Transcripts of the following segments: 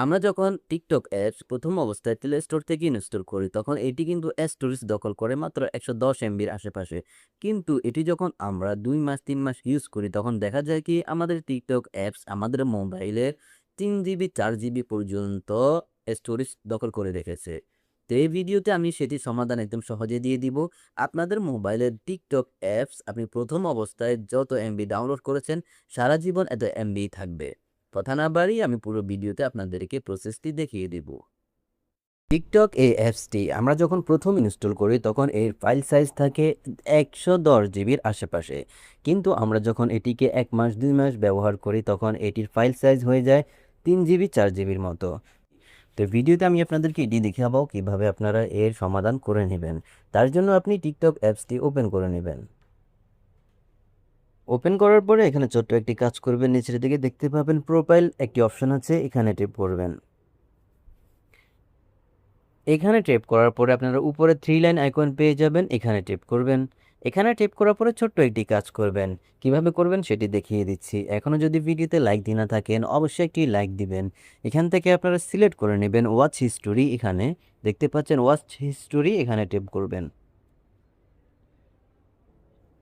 আমরা যখন TikTok apps প্রথম অবস্থায় প্লে স্টোর থেকে ইনস্টল করি তখন এটি কিন্তু স্টোরেজ দখল করে মাত্র 110 এমবির আশেপাশে। কিন্তু এটি যখন আমরা 2 মাস 3 মাস ইউজ করি তখন দেখা যায় কি আমাদের টিকটক অ্যাপস আমাদের মোবাইলের 3 জিবি 4 জিবি পর্যন্ত স্টোরেজ দখল করে রেখেছে। তো এই ভিডিওতে আমি সেটি সমাধান একদম সহজে দিয়ে দিব। আপনাদের মোবাইলের টিকটক অ্যাপস আপনি প্রথম অবস্থায় যত এমবি ডাউনলোড করেছেন সারা জীবন এত এমবি থাকবে। কথা না বাড়িয়ে আমি পুরো ভিডিওতে আপনাদেরকে প্রসেসটি দেখিয়ে দেব। টিকটক এই অ্যাপসটি আমরা যখন প্রথম ইনস্টল করি তখন এর ফাইল সাইজ থাকে 110 জিবির আশেপাশে। কিন্তু আমরা যখন এটিকে 1 মাস 2 মাস ব্যবহার করি তখন এটির ফাইল সাইজ হয়ে যায় 3 জিবি 4 জিবির মতো। তো ভিডিওতে আমি আপনাদেরকে এটি দেখাবো কিভাবে আপনারা এর সমাধান করে নেবেন। তার জন্য আপনি টিকটক অ্যাপসটি ওপেন করে নেবেন। ওপেন করার পরে এখানে ছোট্ট একটি কাজ করবেন, নিচের দিকে দেখতে পাবেন প্রোফাইল একটি অপশন আছে, এখানে টিপ করবেন। এখানে টেপ করার পরে আপনারা উপরে 3 লাইন আইকন পেয়ে যাবেন, এখানে টেপ করবেন। এখানে টেপ করার পরে ছোট্ট একটি কাজ করবেন, কিভাবে করবেন সেটি দেখিয়ে দিচ্ছি। এখনও যদি ভিডিওতে লাইক দিয়ে না থাকেন অবশ্যই একটি লাইক দিবেন। এখান থেকে আপনারা সিলেক্ট করে নেবেন ওয়াচ হিস্টোরি, এখানে দেখতে পাচ্ছেন ওয়াচ হিস্টোরি, এখানে টেপ করবেন।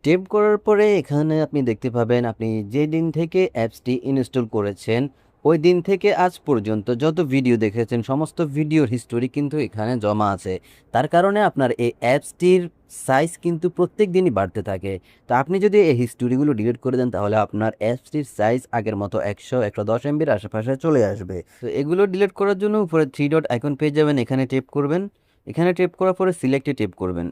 টেপ করার পরে এখানে আপনি দেখতে পাবেন আপনি যে দিন থেকে অ্যাপসটি ইনস্টল করেছেন ওই দিন থেকে আজ পর্যন্ত যত ভিডিও দেখেছেন সমস্ত ভিডিওর হিস্টোরি কিন্তু এখানে জমা আছে। তার কারণে আপনার এই অ্যাপসটির সাইজ কিন্তু প্রত্যেক দিনই বাড়তে থাকে। তো আপনি যদি এই হিস্টোরিগুলো ডিলিট করে দেন তাহলে আপনার অ্যাপসটির সাইজ আগের মতো 110 এমবির আশেপাশে চলে আসবে। তো এগুলো ডিলিট করার জন্য উপরে 3 ডট আইকন পেয়ে যাবেন, এখানে টেপ করবেন। এখানে টেপ করার পরে সিলেক্টে টেপ করবেন।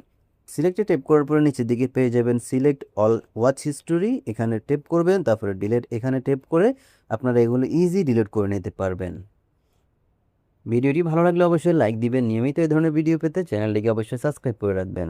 সিলেক্টে টেপ করার পরে নিচের দিকে পেয়ে যাবেন সিলেক্ট অল ওয়াচ হিস্টোরি, এখানে টেপ করবেন, তারপরে ডিলিট এখানে টেপ করে আপনারা এগুলো ইজি ডিলিট করে নিতে পারবেন। ভিডিওটি ভালো লাগলে অবশ্যই লাইক দিবেন। নিয়মিত এই ধরনের ভিডিও পেতে চ্যানেলটিকে অবশ্যই সাবস্ক্রাইব করে রাখবেন।